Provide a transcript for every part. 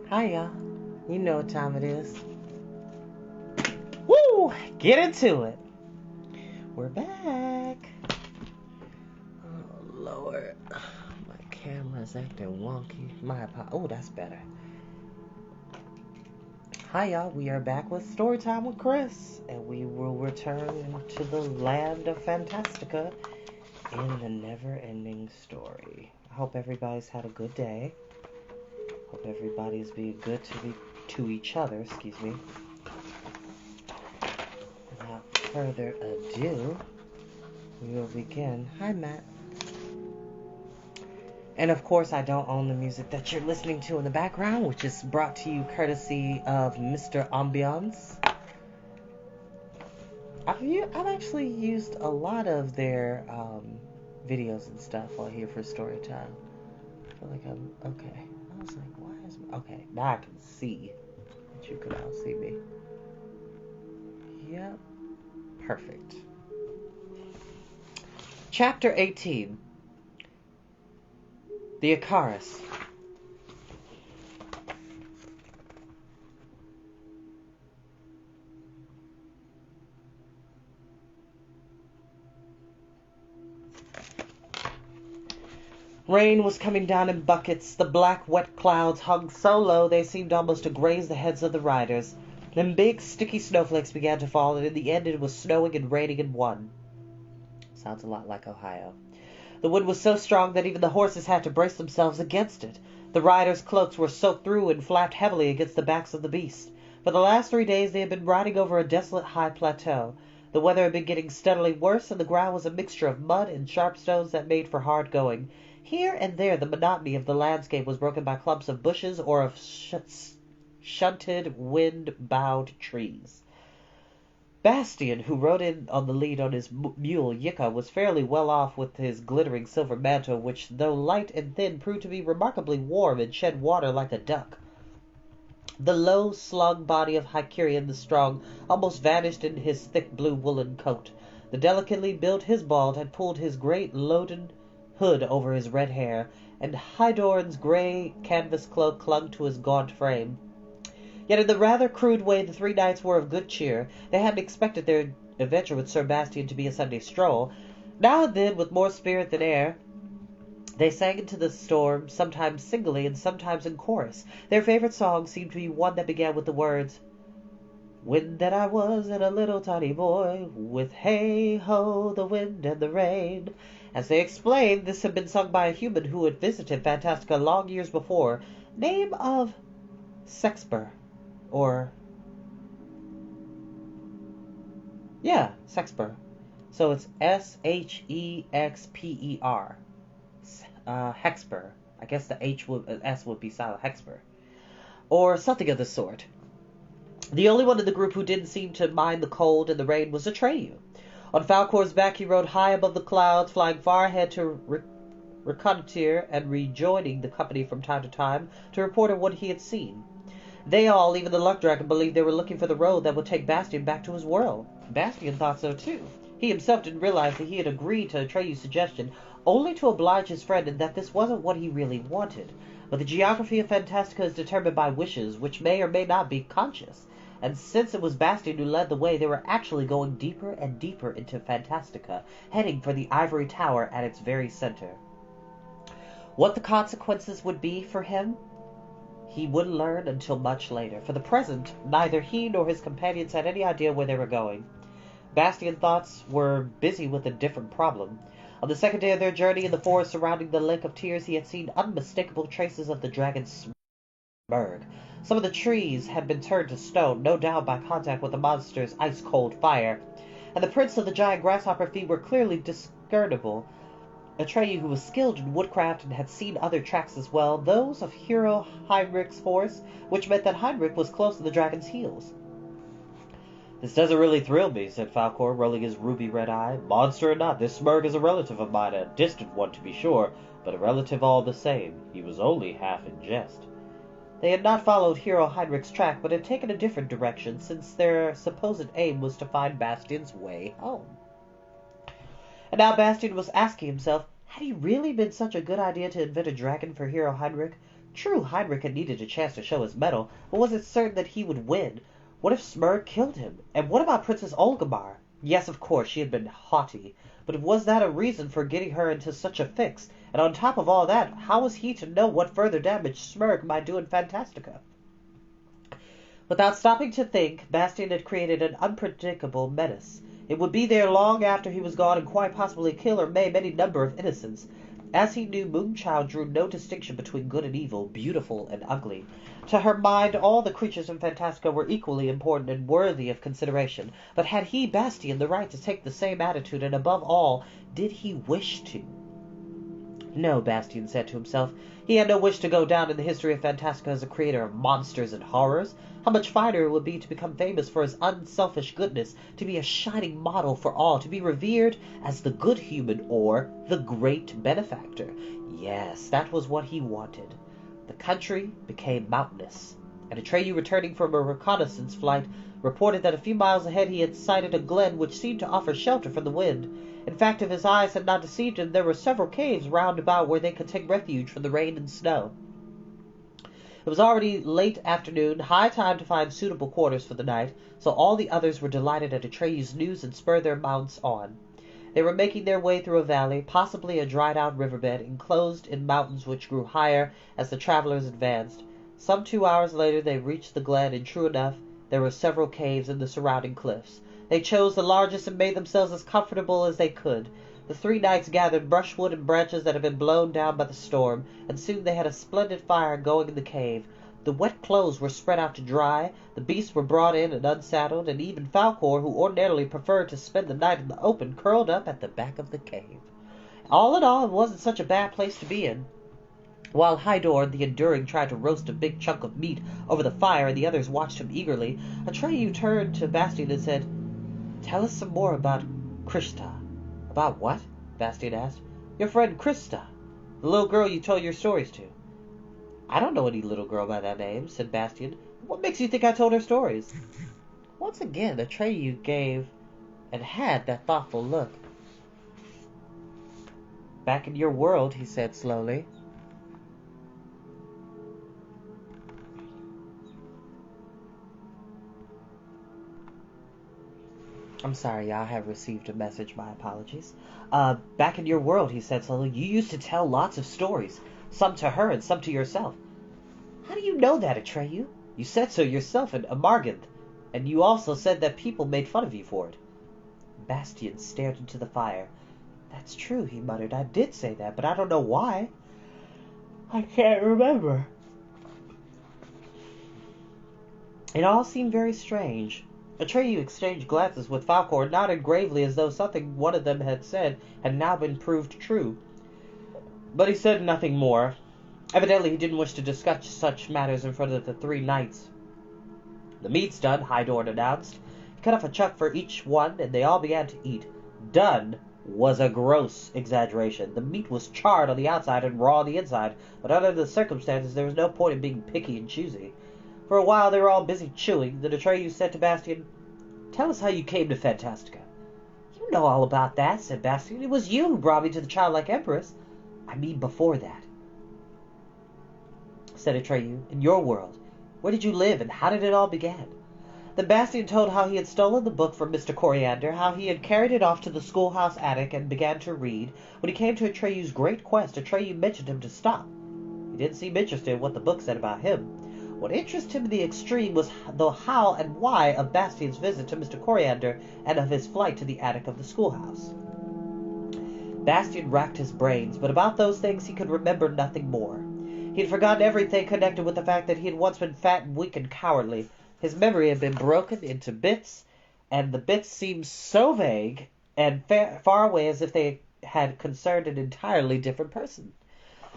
Hiya. You know what time it is. Woo! Get into it. We're back. Oh, Lord. My camera's acting wonky. Oh, that's better. Hiya. We are back with Storytime with Chris. And we will return to the land of Fantastica in the never-ending story. I hope everybody's had a good day. Hope everybody's being good to each other, excuse me. Without further ado, we will begin. Hi, Matt. And of course, I don't own the music that you're listening to in the background, which is brought to you courtesy of Mr. Ambiance. I've actually used a lot of their videos and stuff while here for Storytime. I feel like I'm okay. I was like, why is okay? Now I can see that you could all see me. Yep, perfect. Chapter 18. The Icarus. Rain was coming down in buckets. The black, wet clouds hung so low they seemed almost to graze the heads of the riders. Then big, sticky snowflakes began to fall, and in the end it was snowing and raining in one. Sounds a lot like Ohio. The wind was so strong that even the horses had to brace themselves against it. The riders' cloaks were soaked through and flapped heavily against the backs of the beasts. For the last 3 days they had been riding over a desolate high plateau. The weather had been getting steadily worse, and the ground was a mixture of mud and sharp stones that made for hard going. Here and there the monotony of the landscape was broken by clumps of bushes or of shunted, wind-bowed trees. Bastian, who rode in on the lead on his mule Yika, was fairly well off with his glittering silver mantle, which, though light and thin, proved to be remarkably warm and shed water like a duck. The low, slung body of Hycurian the Strong almost vanished in his thick blue woolen coat. The delicately built Hisbald had pulled his great loden hood over his red hair, and Hydorn's gray canvas cloak clung to his gaunt frame. Yet in the rather crude way the 3 knights were of good cheer. They hadn't expected their adventure with Sir Bastian to be a Sunday stroll. Now and then, with more spirit than air, they sang into the storm, sometimes singly and sometimes in chorus. Their favorite song seemed to be one that began with the words, "When that I was and a little tiny boy, with hey-ho, the wind and the rain." As they explained, this had been sung by a human who had visited Fantastica long years before. Name of Sexper. Or, yeah, Sexper. So it's Shexper. Hexper. I guess the S would be silent. Hexper. Or something of the sort. The only one in the group who didn't seem to mind the cold and the rain was Atreyu. On Falcor's back he rode high above the clouds, flying far ahead to reconnoiter and rejoining the company from time to time to report on what he had seen. They all, even the Luck Dragon, believed they were looking for the road that would take Bastian back to his world. Bastian thought so too. He himself didn't realize that he had agreed to Atreyu's suggestion only to oblige his friend, and that this wasn't what he really wanted. But the geography of Fantastica is determined by wishes, which may or may not be conscious. And since it was Bastian who led the way, they were actually going deeper and deeper into Fantastica, heading for the ivory tower at its very center. What the consequences would be for him, he wouldn't learn until much later. For the present, neither he nor his companions had any idea where they were going. Bastian's thoughts were busy with a different problem. On the second day of their journey in the forest surrounding the Lake of Tears, he had seen unmistakable traces of the dragon's Berg. Some of the trees had been turned to stone, no doubt by contact with the monster's ice-cold fire, and the prints of the giant grasshopper feet were clearly discernible. Atreyu, who was skilled in woodcraft and had seen other tracks as well, those of hero Heinrich's horse, which meant that Heinrich was close to the dragon's heels. "This doesn't really thrill me," said Falcor, rolling his ruby-red eye. "Monster or not, this Smurg is a relative of mine, a distant one to be sure, but a relative all the same. He was only half in jest." They had not followed Hero Heinrich's track, but had taken a different direction, since their supposed aim was to find Bastian's way home. And now Bastian was asking himself, had he really been such a good idea to invent a dragon for Hero Heinrich? True, Heinrich had needed a chance to show his mettle, but was it certain that he would win? What if Smerd killed him? And what about Princess Olgamar? Yes, of course, she had been haughty, but was that a reason for getting her into such a fix? And on top of all that, how was he to know what further damage Smerd might do in Fantastica? Without stopping to think, Bastian had created an unpredictable menace. It would be there long after he was gone and quite possibly kill or maim any number of innocents. As he knew, Moonchild drew no distinction between good and evil, beautiful and ugly. To her mind, all the creatures in Fantastica were equally important and worthy of consideration. But had he, Bastian, the right to take the same attitude, and above all, did he wish to? No, Bastian said to himself. He had no wish to go down in the history of Fantastica as a creator of monsters and horrors. How much finer it would be to become famous for his unselfish goodness, to be a shining model for all, to be revered as the good human or the great benefactor. Yes, that was what he wanted. The country became mountainous, and Atreyu, returning from a reconnaissance flight, reported that a few miles ahead he had sighted a glen which seemed to offer shelter from the wind. In fact, if his eyes had not deceived him, there were several caves round about where they could take refuge from the rain and snow. It was already late afternoon, high time to find suitable quarters for the night, so all the others were delighted at Atreyu's news and spurred their mounts on. They were making their way through a valley, possibly a dried-out riverbed, enclosed in mountains which grew higher as the travelers advanced. Some 2 hours later they reached the glen, and true enough, there were several caves in the surrounding cliffs. They chose the largest and made themselves as comfortable as they could. The 3 knights gathered brushwood and branches that had been blown down by the storm, and soon they had a splendid fire going in the cave. The wet clothes were spread out to dry, the beasts were brought in and unsaddled, and even Falcor, who ordinarily preferred to spend the night in the open, curled up at the back of the cave. All in all, it wasn't such a bad place to be in. While Hydor, the Enduring, tried to roast a big chunk of meat over the fire and the others watched him eagerly, Atreyu turned to Bastian and said, "Tell us some more about Krista." "About what?" Bastian asked. "Your friend Krista, the little girl you told your stories to." "I don't know any little girl by that name," said Bastian. "What makes you think I told her stories?" Once again, Atreyu gave and had that thoughtful look. "Back in your world," he said slowly. I'm sorry, y'all. I have received a message. My apologies. Back in your world," he said slowly, "you used to tell lots of stories. Some to her and some to yourself." "How do you know that, Atreyu?" "You said so yourself in Amarganth, and you also said that people made fun of you for it." Bastian stared into the fire. "That's true," he muttered. "I did say that, but I don't know why. I can't remember." It all seemed very strange. Atreyu exchanged glances with Falcor, nodded gravely as though something one of them had said had now been proved true. But he said nothing more. Evidently he didn't wish to discuss such matters in front of the 3 knights. "The meat's done," Hydorn announced. He cut off a chunk for each one, and they all began to eat. Done was a gross exaggeration. The meat was charred on the outside and raw on the inside, but under the circumstances there was no point in being picky and choosy. For a while they were all busy chewing. Then Atreyu said to Bastian, "Tell us how you came to Fantastica." "You know all about that," said Bastian. "It was you who brought me to the childlike Empress." "I mean before that," said Atreyu. "In your world. Where did you live, and how did it all begin?" Then Bastian told how he had stolen the book from Mr. Coriander, how he had carried it off to the schoolhouse attic and began to read. When he came to Atreyu's great quest, Atreyu mentioned him to stop. He didn't seem interested in what the book said about him. What interested him in the extreme was the how and why of Bastian's visit to Mr. Coriander and of his flight to the attic of the schoolhouse. Bastian racked his brains, but about those things he could remember nothing more. He had forgotten everything connected with the fact that he had once been fat and weak and cowardly. His memory had been broken into bits, and the bits seemed so vague and far away as if they had concerned an entirely different person.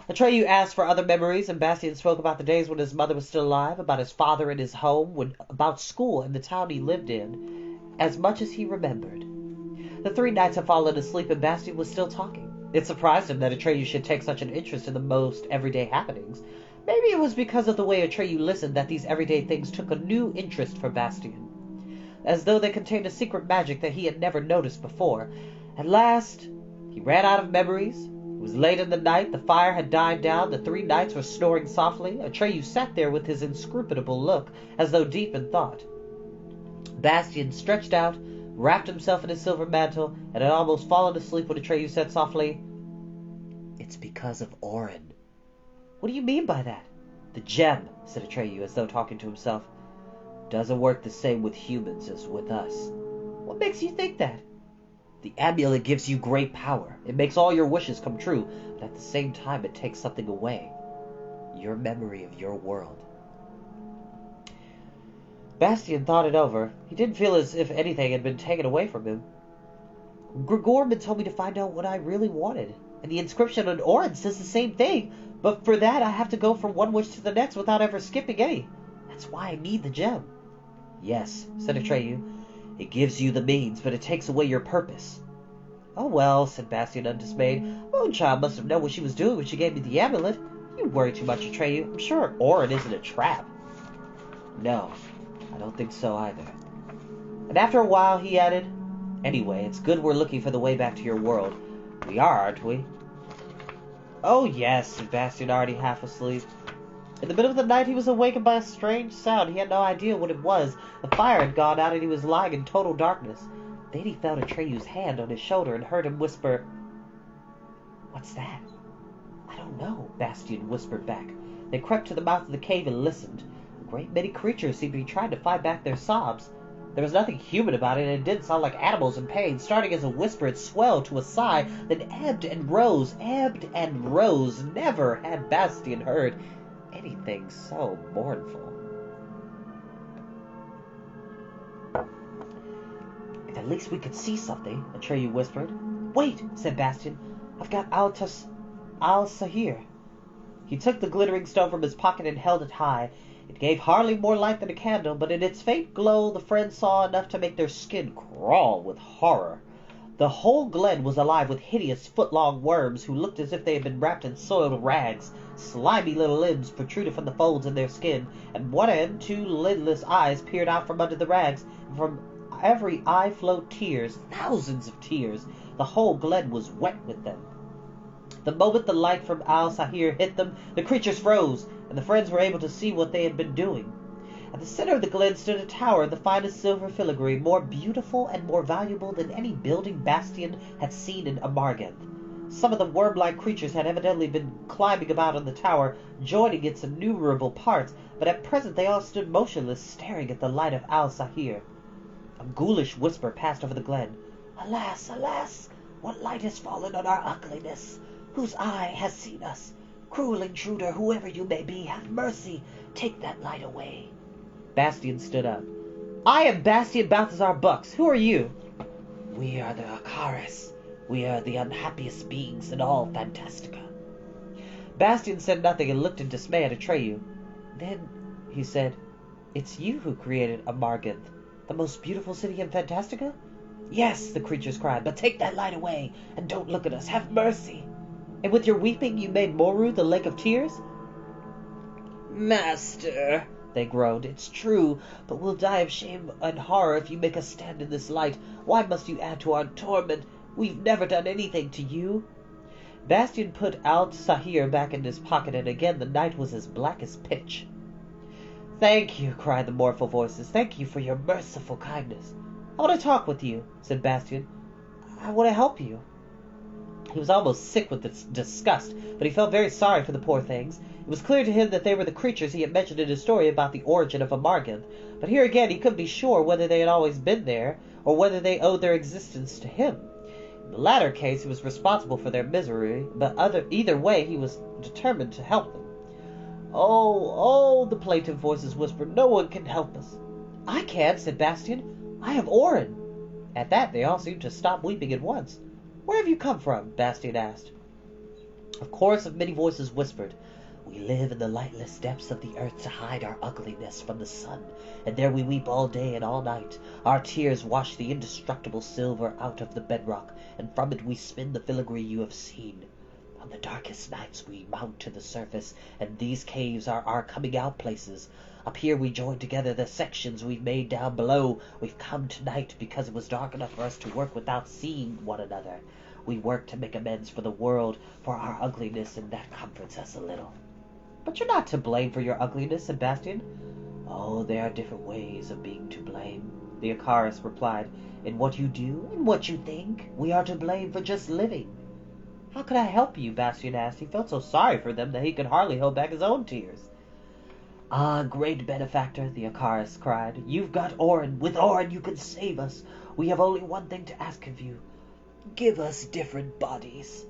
Atreyu asked for other memories, and Bastian spoke about the days when his mother was still alive, about his father and his home, about school and the town he lived in, as much as he remembered. The 3 knights had fallen asleep, and Bastian was still talking. It surprised him that Atreyu should take such an interest in the most everyday happenings. Maybe it was because of the way Atreyu listened that these everyday things took a new interest for Bastian, as though they contained a secret magic that he had never noticed before. At last he ran out of memories, It was late in the night, the fire had died down, the three knights were snoring softly. Atreyu sat there with his inscrutable look, as though deep in thought. Bastian stretched out, wrapped himself in his silver mantle, and had almost fallen asleep when Atreyu said softly, "It's because of Orin." "What do you mean by that?" "The gem," said Atreyu, as though talking to himself, "doesn't work the same with humans as with us." "What makes you think that?" "The amulet gives you great power. It makes all your wishes come true, but at the same time it takes something away. Your memory of your world." Bastian thought it over. He didn't feel as if anything had been taken away from him. "Grigorman told me to find out what I really wanted, and the inscription on Orin says the same thing, but for that I have to go from one wish to the next without ever skipping any. That's why I need the gem." "Yes," said Atreyu. "It gives you the means, but it takes away your purpose." "Oh well," said Bastian, undismayed. "Moonchild must have known what she was doing when she gave me the amulet. You worry too much, Atreyu. I'm sure Orin isn't a trap." "No, I don't think so either." And after a while he added, "Anyway, it's good we're looking for the way back to your world. We are, aren't we?" "Oh yes," said Bastian, already half asleep. In the middle of the night he was awakened by a strange sound. He had no idea what it was. The fire had gone out and he was lying in total darkness. Then he felt Atreyu's hand on his shoulder and heard him whisper, "What's that?" "I don't know," Bastian whispered back. They crept to the mouth of the cave and listened. A great many creatures seemed to be trying to fight back their sobs. There was nothing human about it, and it didn't sound like animals in pain. Starting as a whisper, it swelled to a sigh, then ebbed and rose, ebbed and rose. Never had Bastian heard anything so mournful. "If at least we could see something," Atreyu whispered. "Wait," said Bastian. "I've got Al-Sahir." He took the glittering stone from his pocket and held it high. It gave hardly more light than a candle, but in its faint glow the friends saw enough to make their skin crawl with horror. The whole glen was alive with hideous foot-long worms who looked as if they had been wrapped in soiled rags. Slimy little limbs protruded from the folds in their skin, and one end, two lidless eyes peered out from under the rags, and from every eye flowed tears, thousands of tears. The whole glen was wet with them. The moment the light from Al-Sahir hit them, the creatures froze, and the friends were able to see what they had been doing. At the center of the glen stood a tower of the finest silver filigree, more beautiful and more valuable than any building Bastian had seen in Amarganth. Some of the worm-like creatures had evidently been climbing about on the tower, joining its innumerable parts, but at present they all stood motionless, staring at the light of Al-Sahir. A ghoulish whisper passed over the glen. "Alas, alas! What light has fallen on our ugliness? Whose eye has seen us? Cruel intruder, whoever you may be, have mercy. Take that light away." Bastian stood up. "I am Bastian Balthazar Bucks. Who are you?" "We are the Akaris. We are the unhappiest beings in all Fantastica." Bastian said nothing and looked in dismay at Atreyu. "Then," he said, "it's you who created Amarganth, the most beautiful city in Fantastica?" "Yes," the creatures cried, "but take that light away, and don't look at us. Have mercy." "And with your weeping you made Moru the Lake of Tears?" "Master," they groaned, "it's true, but we'll die of shame and horror if you make us stand in this light. Why must you add to our torment? We've never done anything to you." Bastian put Al-Sahir back in his pocket, and again the night was as black as pitch. "Thank you," cried the mournful voices. "Thank you for your merciful kindness." "I want to talk with you," said Bastian. "I want to help you." He was almost sick with disgust, but he felt very sorry for the poor things. It was clear to him that they were the creatures he had mentioned in his story about the origin of Amarganth, but here again he couldn't be sure whether they had always been there, or whether they owed their existence to him. In the latter case he was responsible for their misery, but either way he was determined to help them. Oh, the plaintive voices whispered, "no one can help us." "I can," said Bastian. "I have Orin." At that they all seemed to stop weeping at once. "Where have you come from?" Bastian asked. A chorus of many voices whispered, "We live in the lightless depths of the earth to hide our ugliness from the sun, and there we weep all day and all night. Our tears wash the indestructible silver out of the bedrock, and from it we spin the filigree you have seen. On the darkest nights we mount to the surface, and these caves are our coming-out places. Up here we join together the sections we've made down below. We've come tonight because it was dark enough for us to work without seeing one another. We work to make amends for the world for our ugliness, and that comforts us a little. But you're not to blame for your ugliness, said Bastian. Oh, there are different ways of being to blame, the Icarus replied. In what you do, in what you think, we are to blame for just living. How could I help you? Bastian asked. He felt so sorry for them that he could hardly hold back his own tears. Ah, great benefactor, the Icarus cried. You've got Orin. With Orin you can save us. We have only one thing to ask of you. Give us different bodies.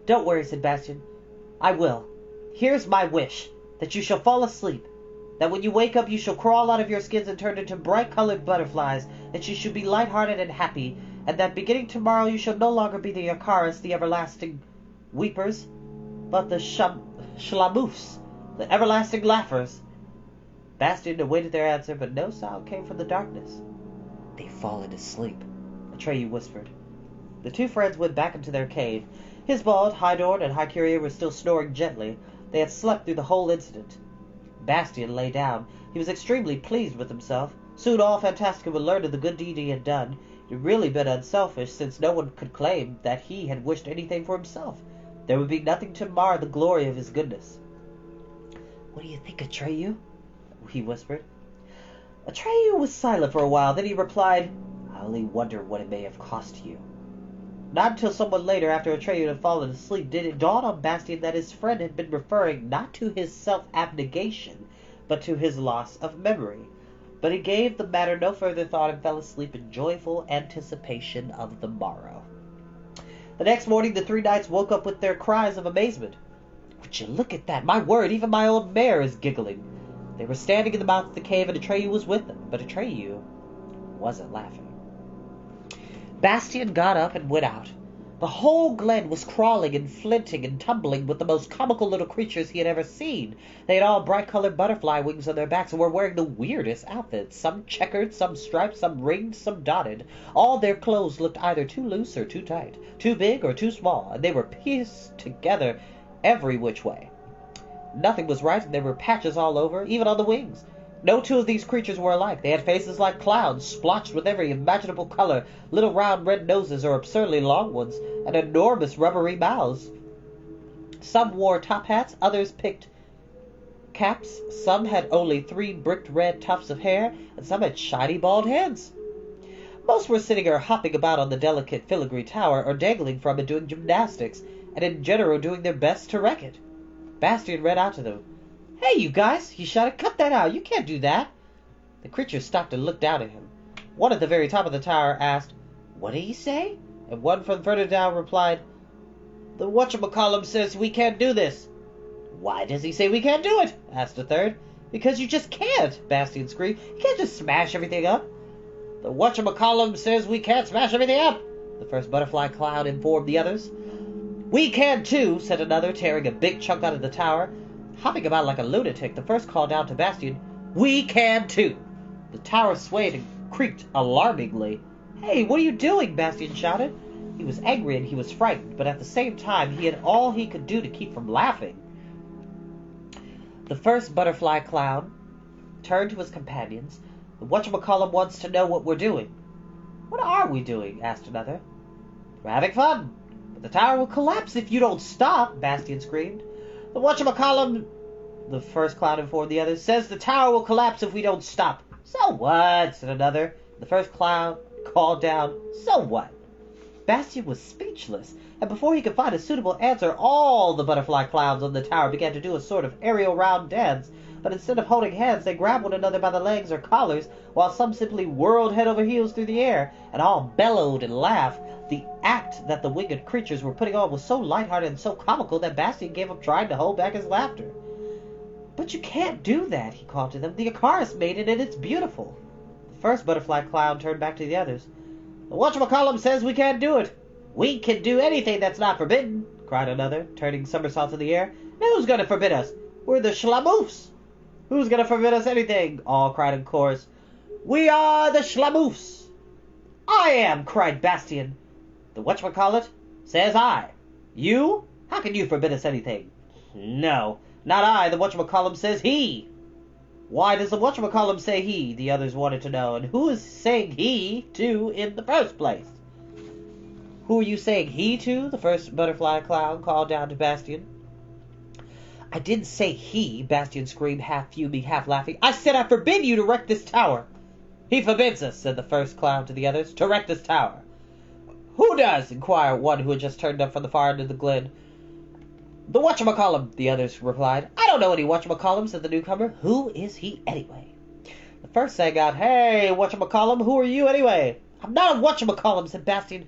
Don't worry, said Bastian. I will. Here's my wish, that you shall fall asleep, that when you wake up you shall crawl out of your skins and turn into bright-colored butterflies, that you shall be light-hearted and happy, and that beginning tomorrow you shall no longer be the Icarus, the everlasting weepers, but the Shlamufs, the everlasting laughers. Bastian awaited their answer, but no sound came from the darkness. They've fallen asleep, Atreyu whispered. The two friends went back into their cave. Hisbald, Hydorn, and Hykeria were still snoring gently. They had slept through the whole incident. Bastian lay down. He was extremely pleased with himself. Soon all Fantastica would learn of the good deed he had done. He had really been unselfish, since no one could claim that he had wished anything for himself. There would be nothing to mar the glory of his goodness. What do you think, Atreyu? He whispered. Atreyu was silent for a while. Then he replied, I only wonder what it may have cost you. Not until somewhat later, after Atreyu had fallen asleep, did it dawn on Bastian that his friend had been referring not to his self-abnegation, but to his loss of memory. But he gave the matter no further thought and fell asleep in joyful anticipation of the morrow. The next morning the three knights woke up with their cries of amazement. Would you look at that? My word, even my old mare is giggling. They were standing in the mouth of the cave, and Atreyu was with them, but Atreyu wasn't laughing. Bastian got up and went out. The whole glen was crawling and flinting and tumbling with the most comical little creatures he had ever seen. They had all bright-colored butterfly wings on their backs and were wearing the weirdest outfits, some checkered, some striped, some ringed, some dotted. All their clothes looked either too loose or too tight, too big or too small, and they were pieced together every which way. Nothing was right, and there were patches all over, even on the wings. No two of these creatures were alike. They had faces like clowns, splotched with every imaginable color, little round red noses or absurdly long ones, and enormous rubbery mouths. Some wore top hats, others picked caps, some had only 3 bricked red tufts of hair, and some had shiny bald heads. Most were sitting or hopping about on the delicate filigree tower, or dangling from it doing gymnastics, and in general doing their best to wreck it. Bastian read out to them. Hey, you guys, he shouted, cut that out. You can't do that. The creatures stopped and looked down at him. One at the very top of the tower asked, What did he say? And one from further down replied, The whatchamacallum says we can't do this. Why does he say we can't do it? Asked a third. Because you just can't, Bastian screamed. You can't just smash everything up. The whatchamacallum says we can't smash everything up, the first butterfly cloud informed the others. We can too, said another, tearing a big chunk out of the tower. Hopping about like a lunatic, the first called out to Bastian, We can too! The tower swayed and creaked alarmingly. Hey, what are you doing? Bastian shouted. He was angry and he was frightened, but at the same time he had all he could do to keep from laughing. The first butterfly clown turned to his companions. The whatchamacallum wants to know what we're doing. What are we doing? Asked another. We're having fun. But the tower will collapse if you don't stop, Bastian screamed. The whatchamacallum, the first clown informed the others, says the tower will collapse if we don't stop. So what? Said another. The first clown called down, So what? Bastian was speechless, and before he could find a suitable answer, all the butterfly clowns on the tower began to do a sort of aerial round dance. But instead of holding hands, they grabbed one another by the legs or collars, while some simply whirled head over heels through the air, and all bellowed and laughed. The act that the winged creatures were putting on was so lighthearted and so comical that Bastian gave up trying to hold back his laughter. But you can't do that, he called to them. The Icarus made it, and it's beautiful. The first butterfly clown turned back to the others. The whatchamacallum says we can't do it. We can do anything that's not forbidden, cried another, turning somersaults in the air. Who's going to forbid us? We're the Schlamoofs. Who's going to forbid us anything? All cried in chorus. We are the Schlamoofs. I am, cried Bastian. The whatchamacallit says I. You? How can you forbid us anything? No, not I. The whatchamacallum says he. Why does the whatchamacallum say he? The others wanted to know. And who is saying he to in the first place? Who are you saying he to? The first butterfly clown called down to Bastian. I didn't say he, Bastian screamed, half fuming, half laughing. I said I forbid you to wreck this tower. He forbids us, said the first clown to the others, to wreck this tower. Who does? Inquired one who had just turned up from the far end of the glen. The whatchamacallum, the others replied. I don't know any whatchamacallum, said the newcomer. Who is he anyway? The first sang out, Hey, whatchamacallum, who are you anyway? I'm not a whatchamacallum, said Bastian,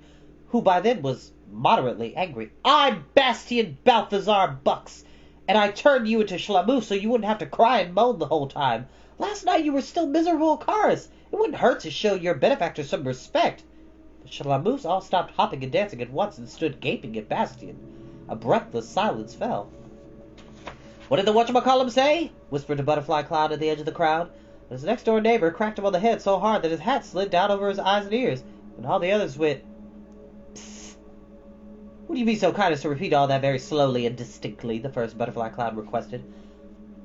who by then was moderately angry. I'm Bastian Balthazar Bucks, and I turned you into Schlamoose so you wouldn't have to cry and moan the whole time. Last night you were still miserable cars. It wouldn't hurt to show your benefactor some respect. The Schlamoose all stopped hopping and dancing at once and stood gaping at Bastian. A breathless silence fell. What did the whatchamacallum say? Whispered a butterfly cloud at the edge of the crowd. His next-door neighbor cracked him on the head so hard that his hat slid down over his eyes and ears, and all the others went, Psst. Would you be so kind as to repeat all that very slowly and distinctly, the first butterfly cloud requested.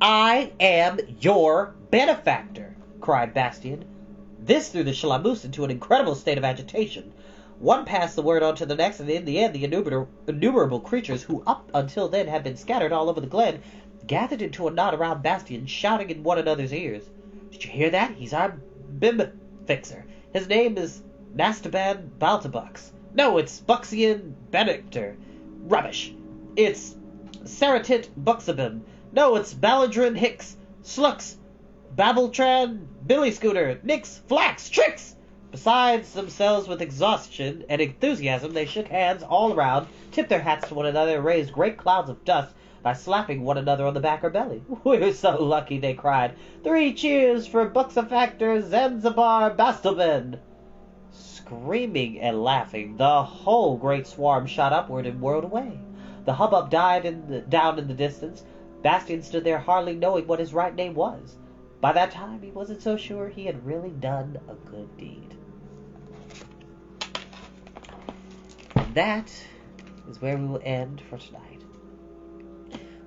I am your benefactor, cried Bastian. This threw the Schlamoose into an incredible state of agitation. One passed the word on to the next, and in the end the innumerable creatures who up until then had been scattered all over the glen gathered into a knot around Bastian, shouting in one another's ears. Did you hear that? He's our bib fixer. His name is Nastaban Baltabux. No, it's Buxian Benector. Rubbish. It's Saratit Buxabin. No, it's Baladrin Hicks. Slux. Babbletran Billy Scooter. Nix. Flax. Tricks. Besides themselves with exhaustion and enthusiasm, they shook hands all around, tipped their hats to one another, and raised great clouds of dust by slapping one another on the back or belly. We're so lucky, they cried. 3 cheers for Buxafactor Zanzibar Bastelben. Screaming and laughing, the whole great swarm shot upward and whirled away. The hubbub died down in the distance. Bastian stood there hardly knowing what his right name was. By that time, he wasn't so sure he had really done a good deed. And that is where we will end for tonight.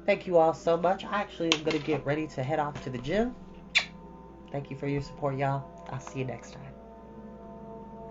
Thank you all so much. I actually am going to get ready to head off to the gym. Thank you for your support, y'all. I'll see you next time.